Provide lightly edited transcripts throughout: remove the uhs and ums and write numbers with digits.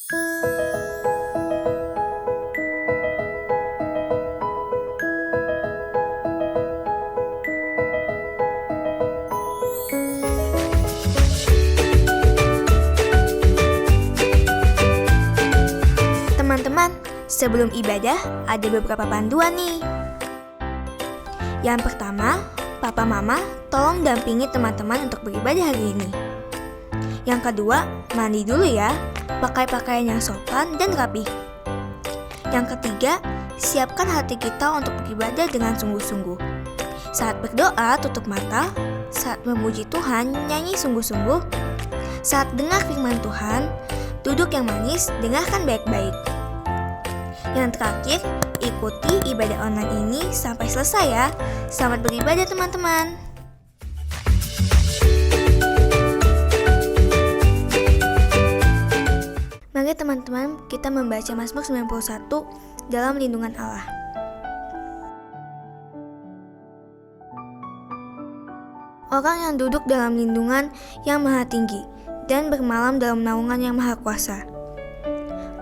Teman-teman, sebelum ibadah ada beberapa panduan nih. Yang pertama, Papa Mama tolong dampingi teman-teman untuk beribadah hari ini. Yang kedua, mandi dulu ya, pakai pakaian yang sopan dan rapi. Yang ketiga, siapkan hati kita untuk beribadah dengan sungguh-sungguh. Saat berdoa, tutup mata. Saat memuji Tuhan, nyanyi sungguh-sungguh. Saat dengar firman Tuhan, duduk yang manis, dengarkan baik-baik. Yang terakhir, ikuti ibadah online ini sampai selesai ya. Selamat beribadah teman-teman. Mari teman-teman, kita membaca Mazmur 91 dalam lindungan Allah. Orang yang duduk dalam lindungan yang maha tinggi dan bermalam dalam naungan yang maha kuasa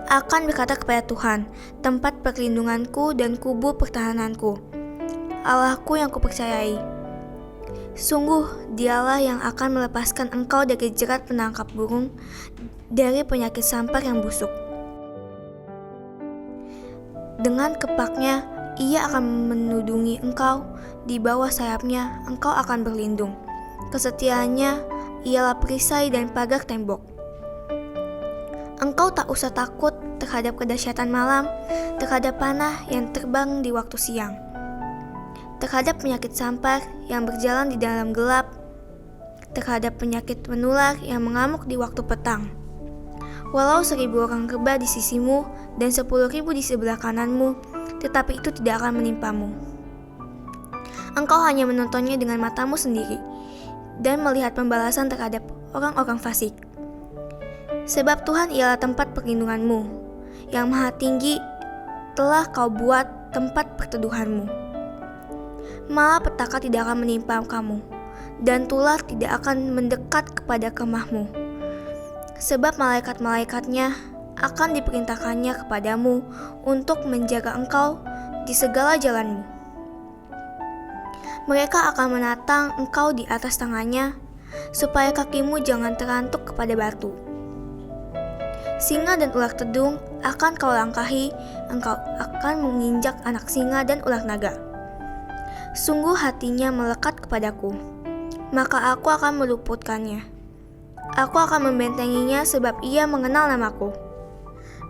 akan berkata kepada Tuhan, tempat perlindunganku dan kubu pertahananku, Allahku yang kupercayai. Sungguh, dialah yang akan melepaskan engkau dari jerat penangkap burung, dari penyakit sampar yang busuk. Dengan kepaknya, ia akan menudungi engkau, di bawah sayapnya engkau akan berlindung. Kesetiaannya ialah perisai dan pagar tembok. Engkau tak usah takut terhadap kedahsyatan malam, terhadap panah yang terbang di waktu siang, terhadap penyakit sampar yang berjalan di dalam gelap, terhadap penyakit menular yang mengamuk di waktu petang. Walau 1.000 orang rebah di sisimu dan 10.000 di sebelah kananmu, tetapi itu tidak akan menimpamu. Engkau hanya menontonnya dengan matamu sendiri dan melihat pembalasan terhadap orang-orang fasik. Sebab Tuhan ialah tempat perlindunganmu, yang maha tinggi telah kau buat tempat perteduhanmu. Malapetaka tidak akan menimpa kamu, dan tulah tidak akan mendekat kepada kemahmu. Sebab malaikat-malaikatnya akan diperintahkannya kepadamu untuk menjaga engkau di segala jalanmu. Mereka akan menatang engkau di atas tangannya, supaya kakimu jangan terantuk kepada batu. Singa dan ular tedung akan kau langkahi, engkau akan menginjak anak singa dan ular naga. Sungguh hatinya melekat kepadaku, maka aku akan meluputkannya. Aku akan membentenginya sebab ia mengenal namaku.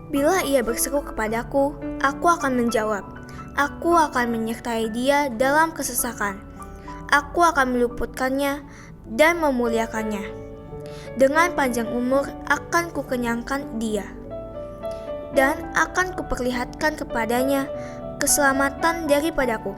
Bila ia berseru kepadaku, aku akan menjawab. Aku akan menyertai dia dalam kesesakan. Aku akan meluputkannya dan memuliakannya. Dengan panjang umur akan kukenyangkan dia, dan akan kuperlihatkan kepadanya keselamatan daripadaku.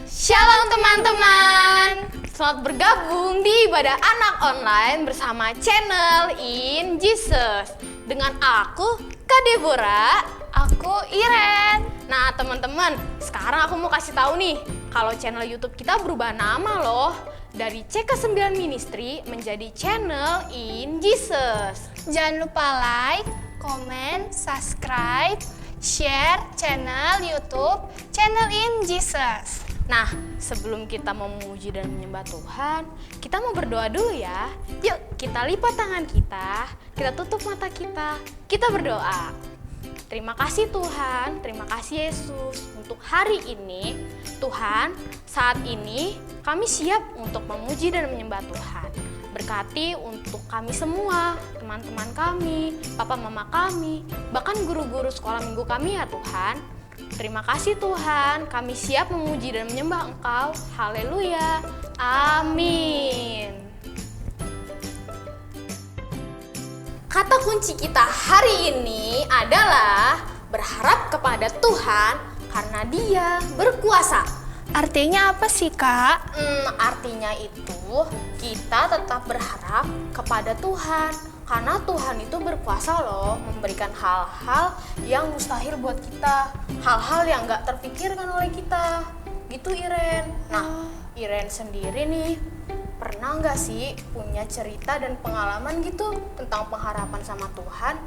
Shalom teman-teman, selamat bergabung di ibadah anak online bersama channel In Jesus. Dengan aku, Kak Deborah, aku Iren. Nah teman-teman, sekarang aku mau kasih tahu nih, kalau channel YouTube kita berubah nama loh. Dari CK9 Ministry menjadi channel In Jesus. Jangan lupa like, komen, subscribe, share channel YouTube Channel In Jesus. Nah, sebelum kita memuji dan menyembah Tuhan, kita mau berdoa dulu ya. Yuk, kita lipat tangan kita tutup mata kita berdoa. Terima kasih Tuhan, terima kasih Yesus untuk hari ini. Tuhan, saat ini kami siap untuk memuji dan menyembah Tuhan. Berkati untuk kami semua, teman-teman kami, papa mama kami, bahkan guru-guru sekolah minggu kami ya Tuhan. Terima kasih Tuhan, kami siap memuji dan menyembah Engkau. Haleluya, amin. Kata kunci kita hari ini adalah berharap kepada Tuhan karena Dia berkuasa. Artinya apa sih, Kak? Artinya itu kita tetap berharap kepada Tuhan karena Tuhan itu berkuasa loh memberikan hal-hal yang mustahil buat kita, hal-hal yang gak terpikirkan oleh kita. Gitu Iren. Nah, Iren sendiri nih, pernah nggak sih punya cerita dan pengalaman gitu tentang pengharapan sama Tuhan?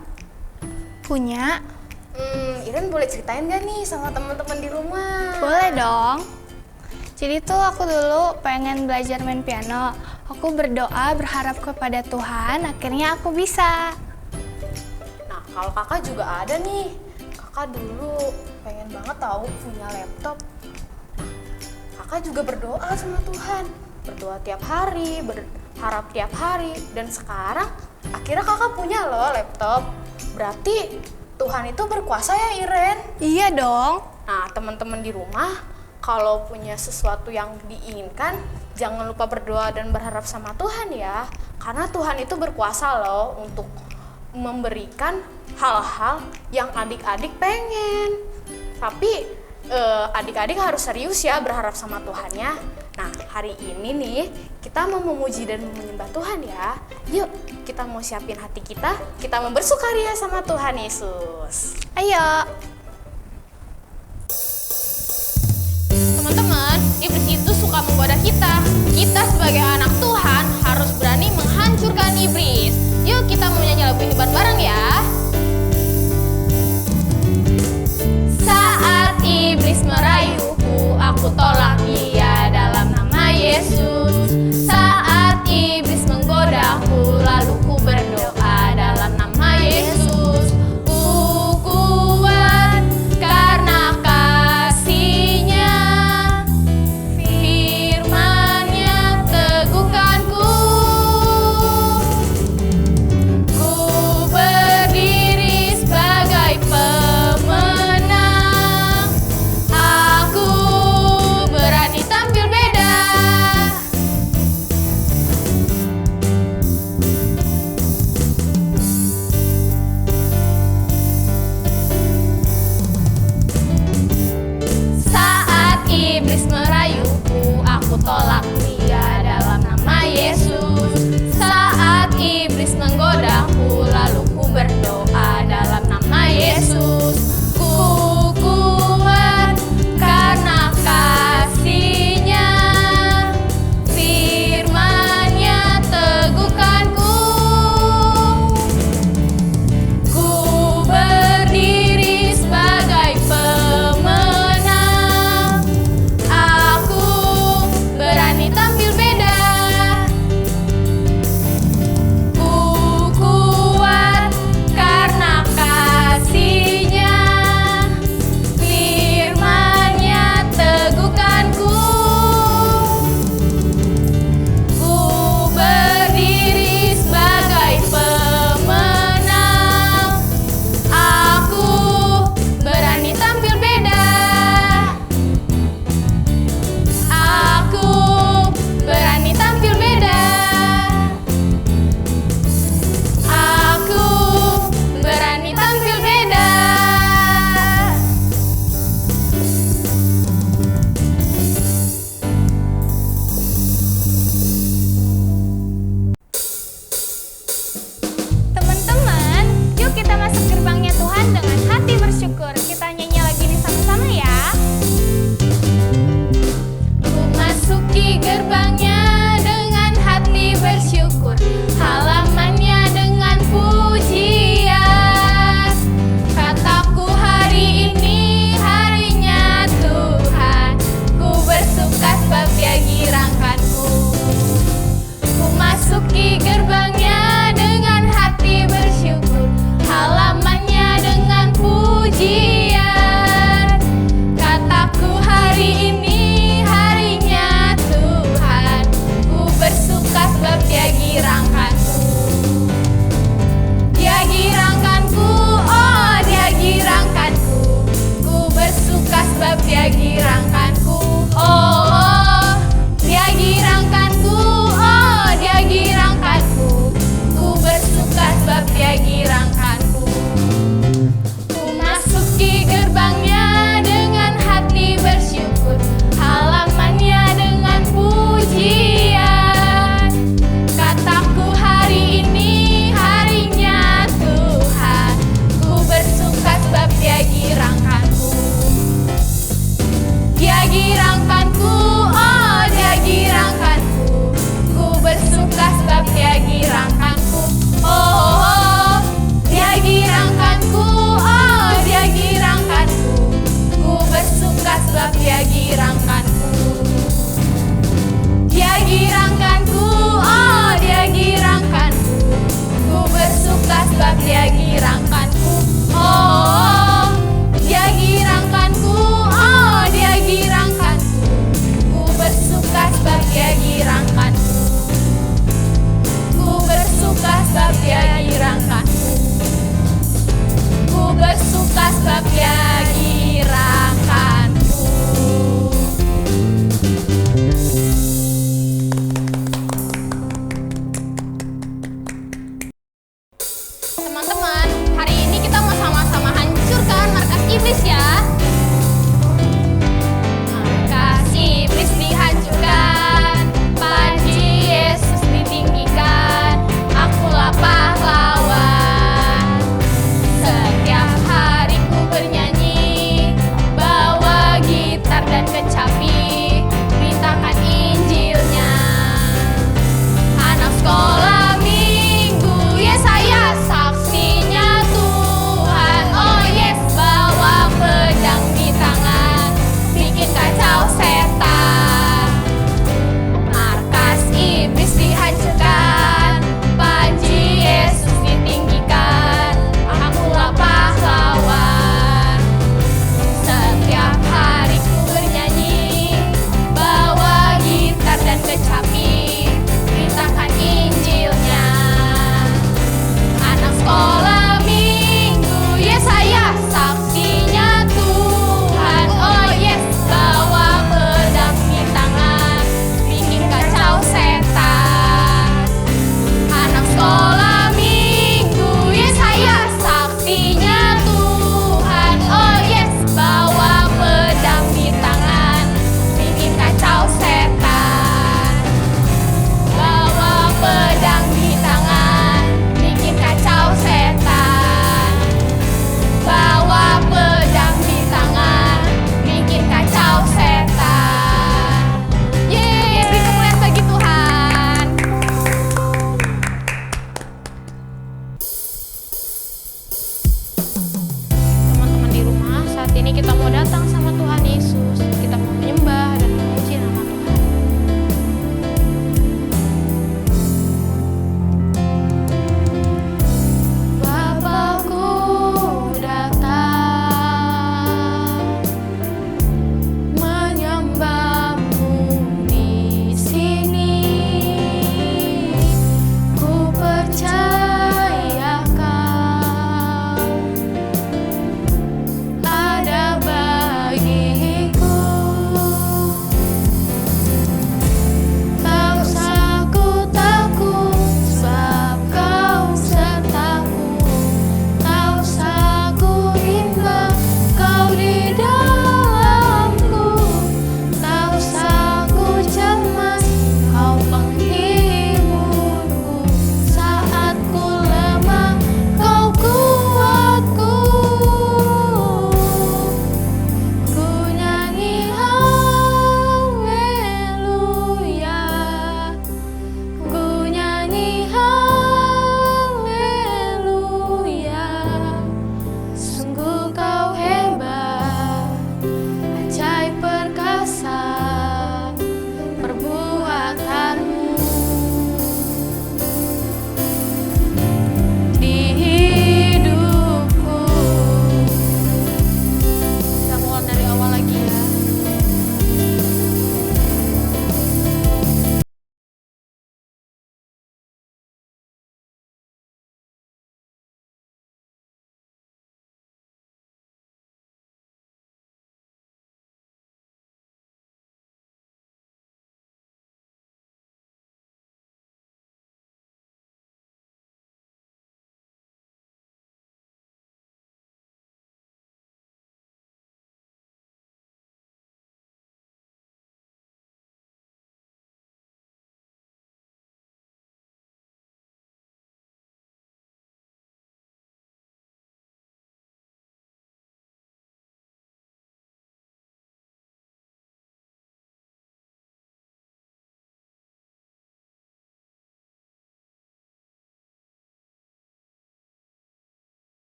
Punya? Iren boleh ceritain nggak nih sama teman-teman di rumah? Boleh dong. Jadi tuh aku dulu pengen belajar main piano. Aku berdoa berharap kepada Tuhan, akhirnya aku bisa. Nah, kalau kakak juga ada nih. Kakak dulu pengen banget tahu punya laptop. Kakak juga berdoa sama Tuhan. Berdoa tiap hari, berharap tiap hari. Dan sekarang akhirnya kakak punya loh laptop. Berarti Tuhan itu berkuasa ya, Iren? Iya dong. Nah, teman-teman di rumah, kalau punya sesuatu yang diinginkan, jangan lupa berdoa dan berharap sama Tuhan ya. Karena Tuhan itu berkuasa loh untuk memberikan hal-hal yang adik-adik pengen. Tapi adik-adik harus serius ya berharap sama Tuhannya. Nah, hari ini nih kita mau memuji dan menyembah Tuhan ya. Yuk, kita mau siapin hati kita mau bersukaria sama Tuhan Yesus. Ayo. Teman-teman, iblis itu suka menggoda kita. Kita sebagai anak Tuhan harus berani menghancurkan iblis. Yuk kita mau nyanyi lagu ini bareng-bareng ya. Saat iblis merayuku, aku tolak dia dalam nama Yesus. Saat iblis menggodaku, lalu ku berdoa dalam nama Yesus. Ku kuat karena kasih-Nya.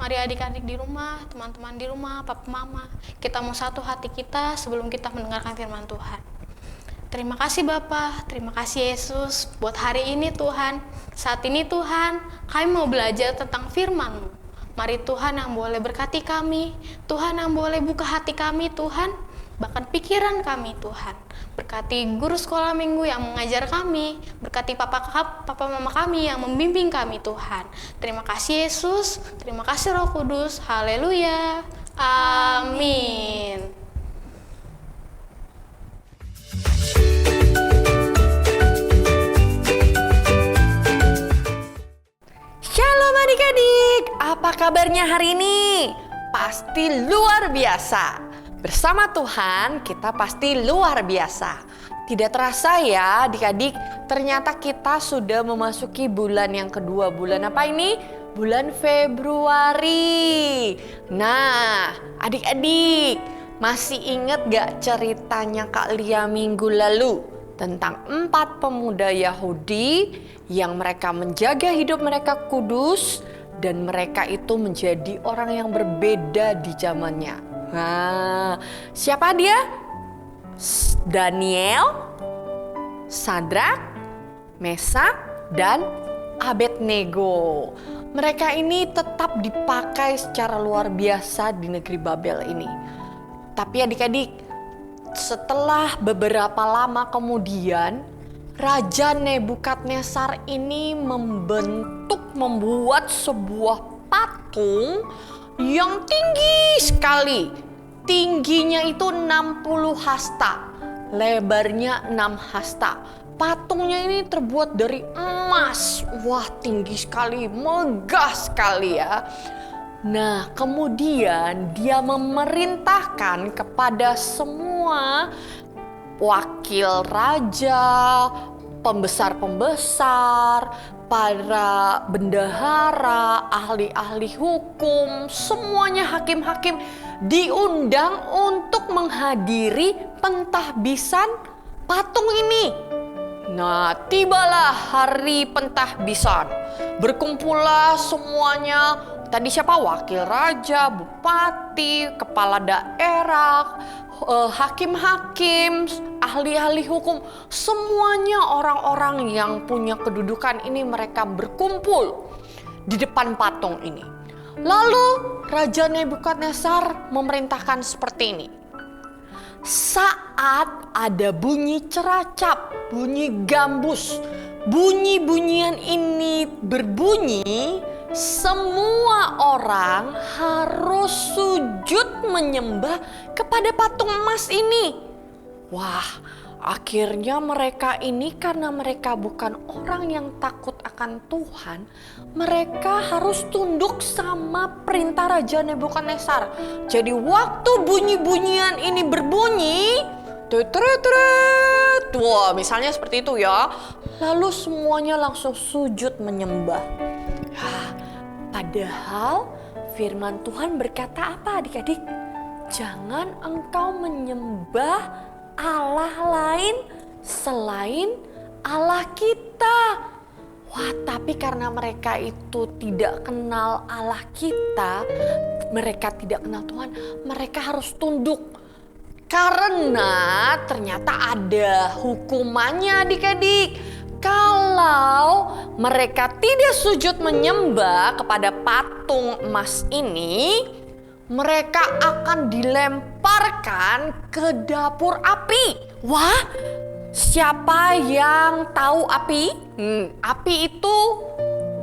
Mari adik-adik di rumah, teman-teman di rumah, papa mama, kita mau satu hati kita sebelum kita mendengarkan firman Tuhan. Terima kasih Bapa, terima kasih Yesus buat hari ini Tuhan. Saat ini Tuhan, kami mau belajar tentang firman-Mu. Mari Tuhan yang boleh berkati kami, Tuhan yang boleh buka hati kami Tuhan, bahkan pikiran kami Tuhan. Berkati guru sekolah minggu yang mengajar kami, berkati papa mama kami yang membimbing kami Tuhan. Terima kasih Yesus, terima kasih Roh Kudus, haleluya, amin. Shalom adik-adik, apa kabarnya hari ini? Pasti luar biasa. Bersama Tuhan kita pasti luar biasa. Tidak terasa ya adik-adik, ternyata kita sudah memasuki bulan yang kedua. Bulan apa ini? Bulan Februari. Nah adik-adik, masih ingat gak ceritanya Kak Lia minggu lalu? Tentang 4 pemuda Yahudi yang mereka menjaga hidup mereka kudus dan mereka itu menjadi orang yang berbeda di zamannya. Nah, siapa dia? Daniel, Sadrak, Mesak, dan Abednego. Mereka ini tetap dipakai secara luar biasa di negeri Babel ini. Tapi adik-adik, setelah beberapa lama kemudian, Raja Nebukadnezar ini membuat sebuah patung yang tinggi sekali. Tingginya itu 60 hasta, lebarnya 6 hasta. Patungnya ini terbuat dari emas. Wah, tinggi sekali, megah sekali ya. Nah, kemudian dia memerintahkan kepada semua wakil raja, pembesar-pembesar, para bendahara, ahli-ahli hukum, semuanya hakim-hakim diundang untuk menghadiri pentahbisan patung ini. Nah, tibalah hari pentahbisan. Berkumpullah semuanya. Tadi siapa? Wakil raja, bupati, kepala daerah, hakim-hakim, ahli-ahli hukum. Semuanya orang-orang yang punya kedudukan ini mereka berkumpul di depan patung ini. Lalu Raja Nebukadnezar memerintahkan seperti ini. Saat ada bunyi ceracap, bunyi gambus, bunyi-bunyian ini berbunyi, semua orang harus sujud menyembah kepada patung emas ini. Wah, akhirnya mereka ini karena mereka bukan orang yang takut akan Tuhan, mereka harus tunduk sama perintah Raja Nebukadnezar. Jadi waktu bunyi-bunyian ini berbunyi, wah, misalnya seperti itu ya. Lalu semuanya langsung sujud menyembah. Padahal firman Tuhan berkata apa adik-adik? Jangan engkau menyembah Allah lain selain Allah kita. Wah, tapi karena mereka itu tidak kenal Allah kita, mereka tidak kenal Tuhan, mereka harus tunduk. Karena ternyata ada hukumannya adik-adik. Kalau mereka tidak sujud menyembah kepada patung emas ini, mereka akan dilemparkan ke dapur api. Wah, siapa yang tahu api? Api itu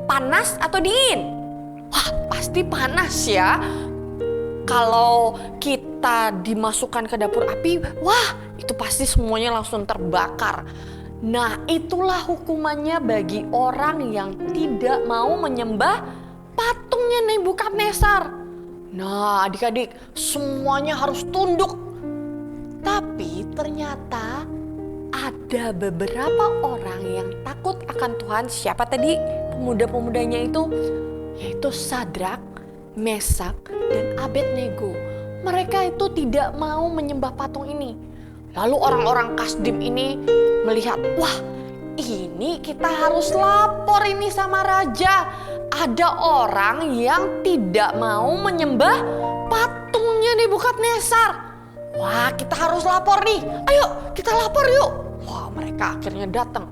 panas atau dingin? Wah, pasti panas ya. Kalau kita dimasukkan ke dapur api, wah, itu pasti semuanya langsung terbakar. Nah, itulah hukumannya bagi orang yang tidak mau menyembah patungnya Nebukadnezar. Nah, adik-adik, semuanya harus tunduk. Tapi ternyata ada beberapa orang yang takut akan Tuhan. Siapa tadi pemuda-pemudanya itu? Yaitu Sadrak, Mesak, dan Abednego. Mereka itu tidak mau menyembah patung ini. Lalu orang-orang Kasdim ini melihat, wah, ini kita harus lapor ini sama raja. Ada orang yang tidak mau menyembah patungnya Nebukadnezar. Wah, kita harus lapor nih. Ayo, kita lapor yuk. Wah, mereka akhirnya datang.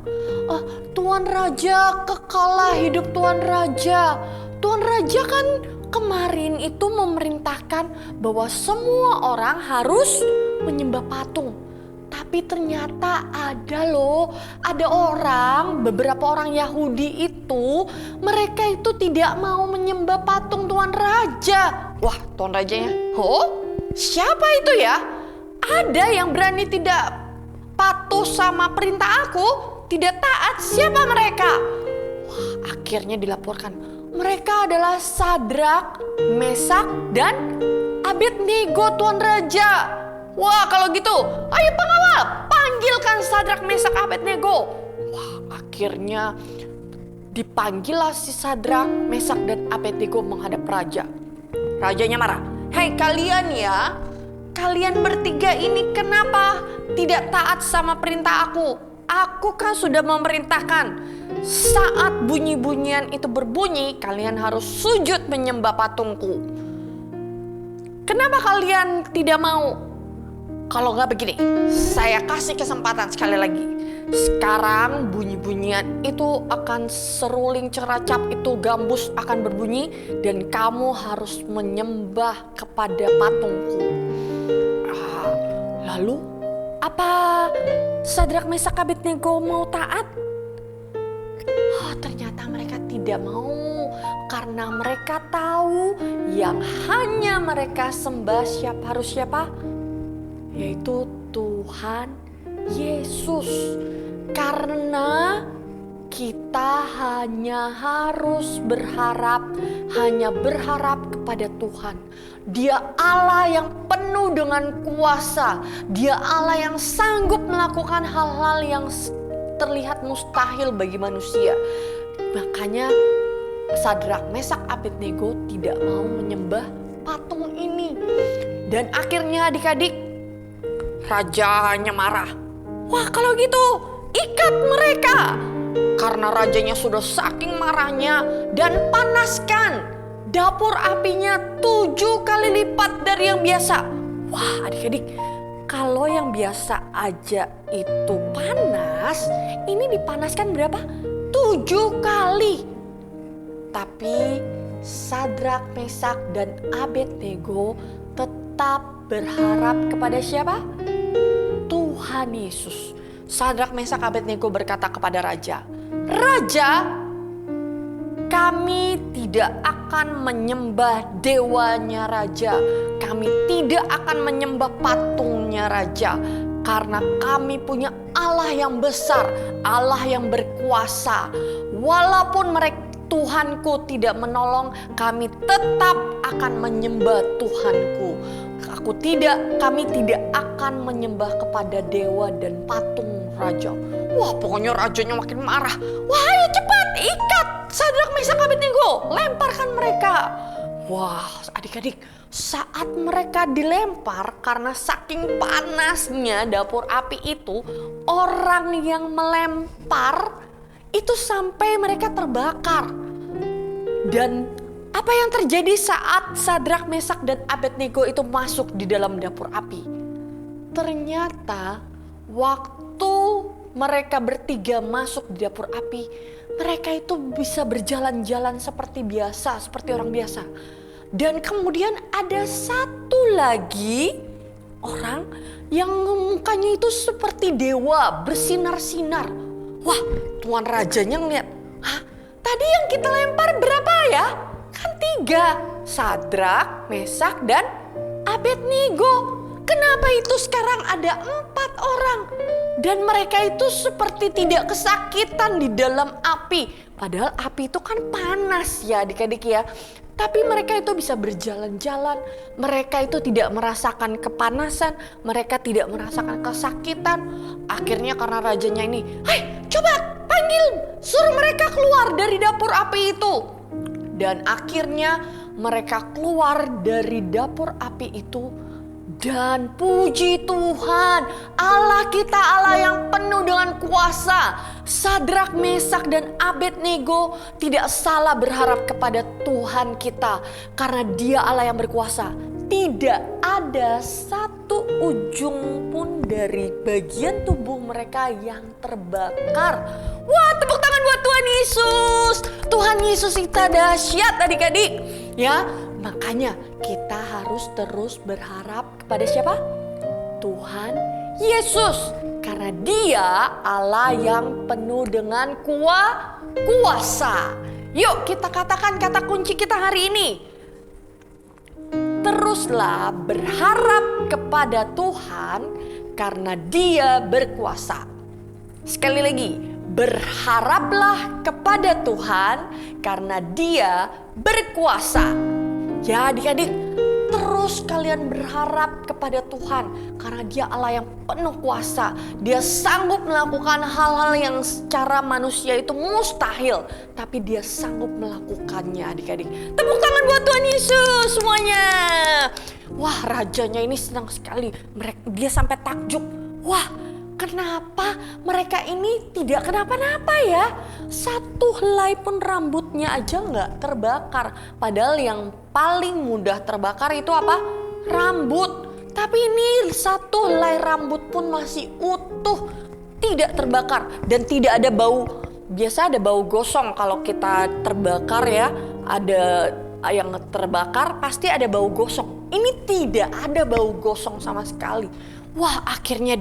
Tuan Raja, kekalah hidup Tuan Raja. Tuan Raja kan kemarin itu memerintahkan bahwa semua orang harus menyembah patung. Tapi ternyata ada beberapa orang Yahudi itu, mereka itu tidak mau menyembah patung Tuan Raja. Wah, Tuan Rajanya, siapa itu ya? Ada yang berani tidak patuh sama perintah aku, tidak taat, siapa mereka? Wah, akhirnya dilaporkan. Mereka adalah Sadrak, Mesak, dan Abednego, Tuan Raja. Wah, kalau gitu, ayo pengawal, panggilkan Sadrak, Mesak, Abednego. Wah, akhirnya dipanggillah si Sadrak, Mesak, dan Abednego menghadap raja. Rajanya marah. Hei kalian ya, kalian bertiga ini kenapa tidak taat sama perintah aku? Aku kan sudah memerintahkan saat bunyi-bunyian itu berbunyi, kalian harus sujud menyembah patungku. Kenapa kalian tidak mau? Kalau nggak begini, saya kasih kesempatan sekali lagi. Sekarang bunyi-bunyian itu akan seruling ceracap, itu gambus akan berbunyi dan kamu harus menyembah kepada patungku. Lalu apa Sadrak, Mesak, Abednego mau taat? Ternyata mereka tidak mau karena mereka tahu yang hanya mereka sembah harus siapa? Yaitu Tuhan Yesus. Karena kita hanya berharap kepada Tuhan. Dia Allah yang penuh dengan kuasa. Dia Allah yang sanggup melakukan hal-hal yang terlihat mustahil bagi manusia. Makanya Sadrak, Mesak, Abednego tidak mau menyembah patung ini. Dan akhirnya adik-adik, rajanya marah. Wah, kalau gitu ikat mereka. Karena rajanya sudah saking marahnya, dan panaskan dapur apinya 7 kali lipat dari yang biasa. Wah, adik-adik, kalau yang biasa aja itu panas, ini dipanaskan berapa? 7 kali. Tapi Sadrak, Mesak, dan Abednego tetap berharap kepada siapa? Tuhan Yesus. Sadrak, Mesak, Abednego berkata kepada raja, Raja, kami tidak akan menyembah dewanya raja. Kami tidak akan menyembah patungnya raja. Karena kami punya Allah yang besar, Allah yang berkuasa. Walaupun Tuhanku tidak menolong, kami tetap akan menyembah Tuhanku. Kami tidak akan menyembah kepada dewa dan patung raja. Wah, pokoknya rajanya makin marah. Wah, ayo cepat ikat Sadrak, Mesak, Abednego, lemparkan mereka. Wah, adik-adik, saat mereka dilempar karena saking panasnya dapur api itu, orang yang melempar itu sampai mereka terbakar. Dan apa yang terjadi saat Sadrak, Mesak, dan Abednego itu masuk di dalam dapur api? Ternyata waktu mereka bertiga masuk di dapur api, mereka itu bisa berjalan-jalan seperti biasa, seperti orang biasa. Dan kemudian ada satu lagi orang yang mukanya itu seperti dewa, bersinar-sinar. Wah, Tuan Rajanya ngeliat, tadi yang kita lempar berapa ya? Kan 3, Sadrak, Mesak, dan Abednego. Kenapa itu sekarang ada 4 orang? Dan mereka itu seperti tidak kesakitan di dalam api. Padahal api itu kan panas ya adik-adik ya. Tapi mereka itu bisa berjalan-jalan. Mereka itu tidak merasakan kepanasan. Mereka tidak merasakan kesakitan. Akhirnya karena rajanya ini, coba panggil, suruh mereka keluar dari dapur api itu. Dan akhirnya mereka keluar dari dapur api itu Dan puji Tuhan, Allah kita Allah yang penuh dengan kuasa. Sadrak, Mesak, dan Abednego tidak salah berharap kepada Tuhan kita karena Dia Allah yang berkuasa. Tidak ada satu ujung pun dari bagian tubuh mereka yang terbakar. Wah, tepuk tangan buat Tuhan Yesus. Tuhan Yesus kita dahsyat adik-adik. Ya, makanya kita harus terus berharap kepada siapa? Tuhan Yesus. Karena Dia Allah yang penuh dengan kuasa. Yuk kita katakan kata kunci kita hari ini. Teruslah berharap kepada Tuhan karena Dia berkuasa. Sekali lagi, berharaplah kepada Tuhan karena Dia berkuasa. Ya adik-adik, terus kalian berharap kepada Tuhan karena Dia Allah yang penuh kuasa. Dia sanggup melakukan hal-hal yang secara manusia itu mustahil, tapi Dia sanggup melakukannya adik-adik. Tepuk tangan buat Tuhan Yesus semuanya. Wah, rajanya ini senang sekali. Dia sampai takjub. Wah, kenapa mereka ini tidak kenapa-napa ya? Satu helai pun rambutnya aja nggak terbakar. Padahal yang paling mudah terbakar itu apa? Rambut. Tapi ini satu helai rambut pun masih utuh, tidak terbakar dan tidak ada bau. Biasa ada bau gosong kalau kita terbakar ya. Ada yang terbakar pasti ada bau gosong. Ini tidak ada bau gosong sama sekali. Wah, akhirnya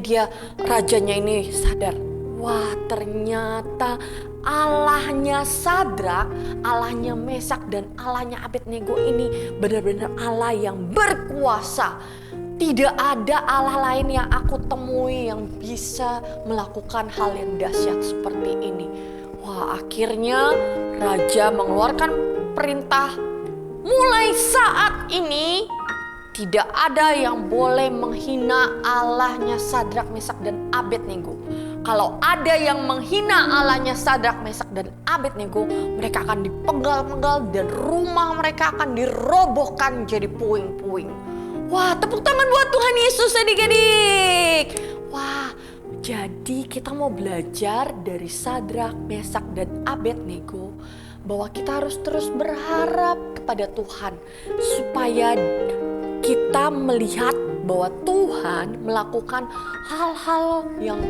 rajanya ini sadar. Wah, ternyata Allahnya Sadrak, Allahnya Mesak, dan Allahnya Abednego ini benar-benar Allah yang berkuasa. Tidak ada Allah lain yang aku temui yang bisa melakukan hal yang dahsyat seperti ini. Wah, akhirnya raja mengeluarkan perintah. Mulai saat ini tidak ada yang boleh menghina Allahnya Sadrak, Mesak, dan Abednego. Kalau ada yang menghina Allahnya Sadrak, Mesak, dan Abednego, mereka akan dipenggal-penggal dan rumah mereka akan dirobohkan jadi puing-puing. Wah, tepuk tangan buat Tuhan Yesus adik-adik. Wah, jadi kita mau belajar dari Sadrak, Mesak, dan Abednego bahwa kita harus terus berharap kepada Tuhan supaya kita melihat bahwa Tuhan melakukan hal-hal yang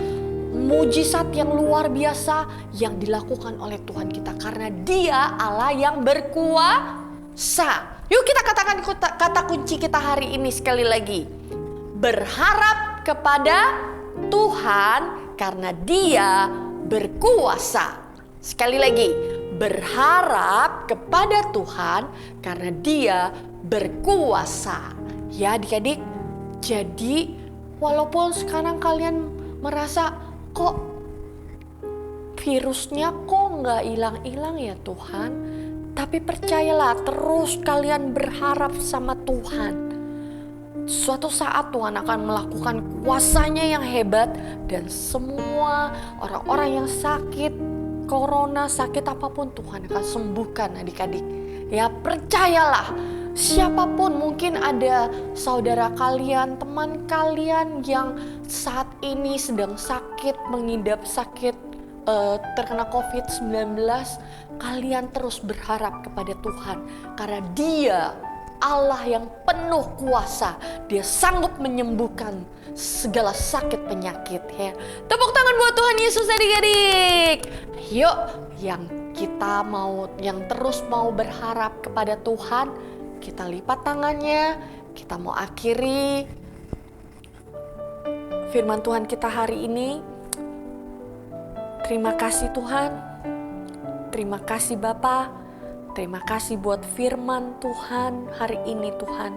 mujizat yang luar biasa yang dilakukan oleh Tuhan kita karena Dia Allah yang berkuasa. Yuk kita katakan kata kunci kita hari ini sekali lagi. Berharap kepada Tuhan karena Dia berkuasa. Sekali lagi, berharap kepada Tuhan karena Dia berkuasa. Ya adik-adik, jadi walaupun sekarang kalian merasa kok virusnya kok nggak hilang-hilang ya Tuhan, tapi percayalah terus kalian berharap sama Tuhan. Suatu saat Tuhan akan melakukan kuasanya yang hebat dan semua orang-orang yang sakit corona, sakit apapun Tuhan akan sembuhkan adik-adik. Ya percayalah, siapapun mungkin ada saudara kalian, teman kalian yang saat ini sedang sakit, mengidap sakit terkena COVID-19, kalian terus berharap kepada Tuhan karena Dia Allah yang penuh kuasa. Dia sanggup menyembuhkan segala sakit penyakit ya. Tepuk tangan buat Tuhan Yesus adik-adik. Yuk yang terus mau berharap kepada Tuhan, kita lipat tangannya. Kita mau akhiri firman Tuhan kita hari ini. Terima kasih Tuhan. Terima kasih Bapa. Terima kasih buat firman Tuhan hari ini Tuhan.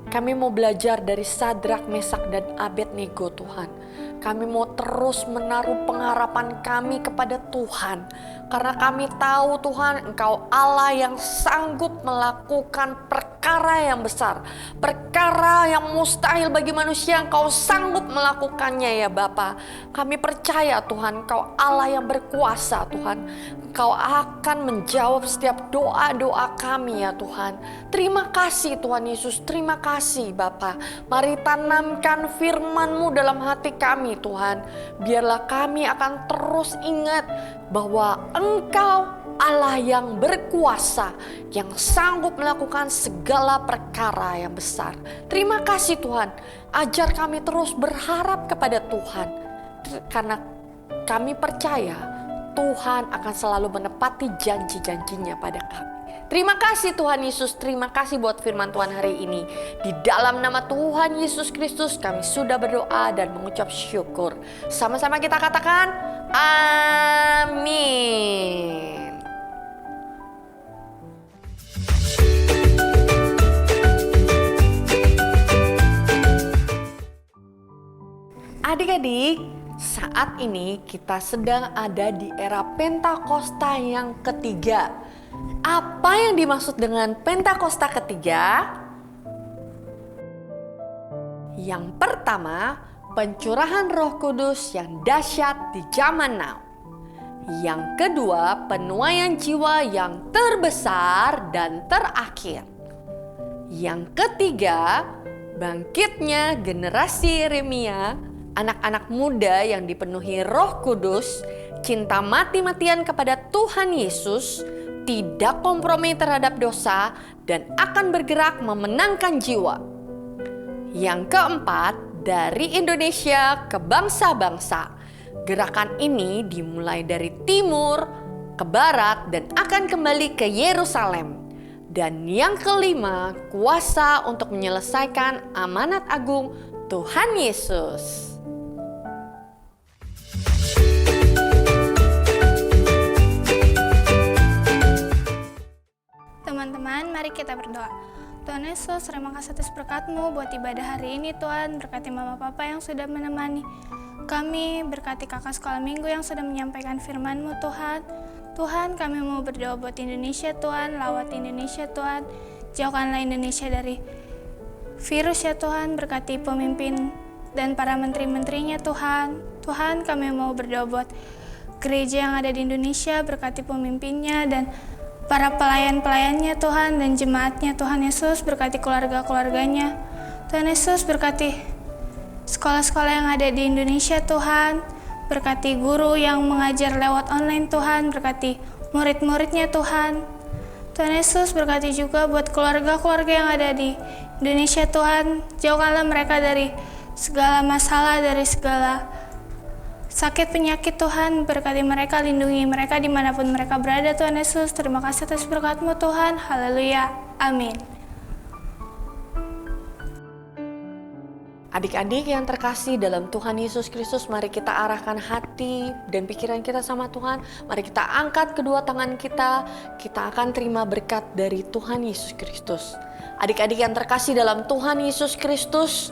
Kami mau belajar dari Sadrak, Mesak, dan Abednego Tuhan. Kami mau terus menaruh pengharapan kami kepada Tuhan. Karena kami tahu Tuhan Engkau Allah yang sanggup melakukan perkara perkara yang besar, perkara yang mustahil bagi manusia. Engkau sanggup melakukannya ya Bapa. Kami percaya Tuhan, Engkau Allah yang berkuasa Tuhan. Engkau akan menjawab setiap doa-doa kami ya Tuhan. Terima kasih Tuhan Yesus, terima kasih Bapa. Mari tanamkan firman-Mu dalam hati kami Tuhan. Biarlah kami akan terus ingat bahwa Engkau Allah yang berkuasa, yang sanggup melakukan segala perkara yang besar. Terima kasih Tuhan, ajar kami terus berharap kepada Tuhan. Karena kami percaya Tuhan akan selalu menepati janji-janjinya pada kami. Terima kasih Tuhan Yesus, terima kasih buat firman Tuhan hari ini. Di dalam nama Tuhan Yesus Kristus kami sudah berdoa dan mengucap syukur. Sama-sama kita katakan, amin. Adik-adik, saat ini kita sedang ada di era Pentakosta yang ketiga. Apa yang dimaksud dengan Pentakosta ketiga? Yang pertama, pencurahan Roh Kudus yang dahsyat di zaman now. Yang kedua, penuaian jiwa yang terbesar dan terakhir. Yang ketiga, bangkitnya generasi Yeremia, anak-anak muda yang dipenuhi Roh Kudus, cinta mati-matian kepada Tuhan Yesus, tidak kompromi terhadap dosa, dan akan bergerak memenangkan jiwa. Yang keempat, dari Indonesia ke bangsa-bangsa. Gerakan ini dimulai dari timur ke barat dan akan kembali ke Yerusalem. Dan yang kelima, kuasa untuk menyelesaikan amanat agung Tuhan Yesus. Teman-teman, mari kita berdoa. Tuhan Yesus, terima kasih atas berkat-Mu buat ibadah hari ini Tuhan. Berkati Mama Papa yang sudah menemani kami, berkati kakak sekolah minggu yang sudah menyampaikan firman-Mu Tuhan. Tuhan, kami mau berdoa buat Indonesia Tuhan, lawat Indonesia Tuhan. Jauhkanlah Indonesia dari virus ya Tuhan, berkati pemimpin dan para menteri-menterinya Tuhan. Tuhan, kami mau berdoa buat gereja yang ada di Indonesia, berkati pemimpinnya dan para pelayan-pelayannya Tuhan dan jemaatnya Tuhan Yesus, berkati keluarga-keluarganya. Tuhan Yesus, berkati sekolah-sekolah yang ada di Indonesia Tuhan, berkati guru yang mengajar lewat online Tuhan, berkati murid-muridnya Tuhan. Tuhan Yesus, berkati juga buat keluarga-keluarga yang ada di Indonesia Tuhan, jauhkanlah mereka dari segala masalah, dari segala sakit penyakit Tuhan, berkati mereka, lindungi mereka dimanapun mereka berada Tuhan Yesus. Terima kasih atas berkat-Mu Tuhan, haleluya, amin. Adik-adik yang terkasih dalam Tuhan Yesus Kristus, mari kita arahkan hati dan pikiran kita sama Tuhan. Mari kita angkat kedua tangan kita akan terima berkat dari Tuhan Yesus Kristus. Adik-adik yang terkasih dalam Tuhan Yesus Kristus,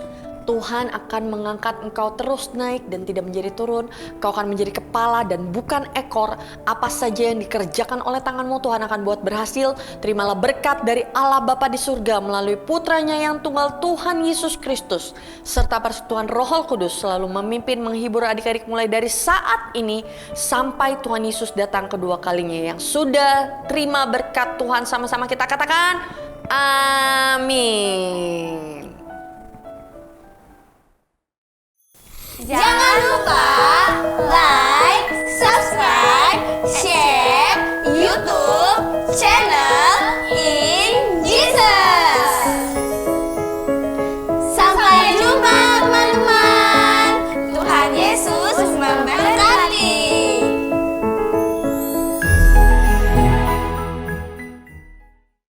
Tuhan akan mengangkat engkau terus naik dan tidak menjadi turun. Kau akan menjadi kepala dan bukan ekor. Apa saja yang dikerjakan oleh tanganmu, Tuhan akan buat berhasil. Terimalah berkat dari Allah Bapa di surga melalui putranya yang tunggal Tuhan Yesus Kristus. Serta persekutuan Roh Kudus selalu memimpin, menghibur adik-adik mulai dari saat ini sampai Tuhan Yesus datang kedua kalinya. Yang sudah terima berkat Tuhan, sama-sama kita katakan amin. Jangan lupa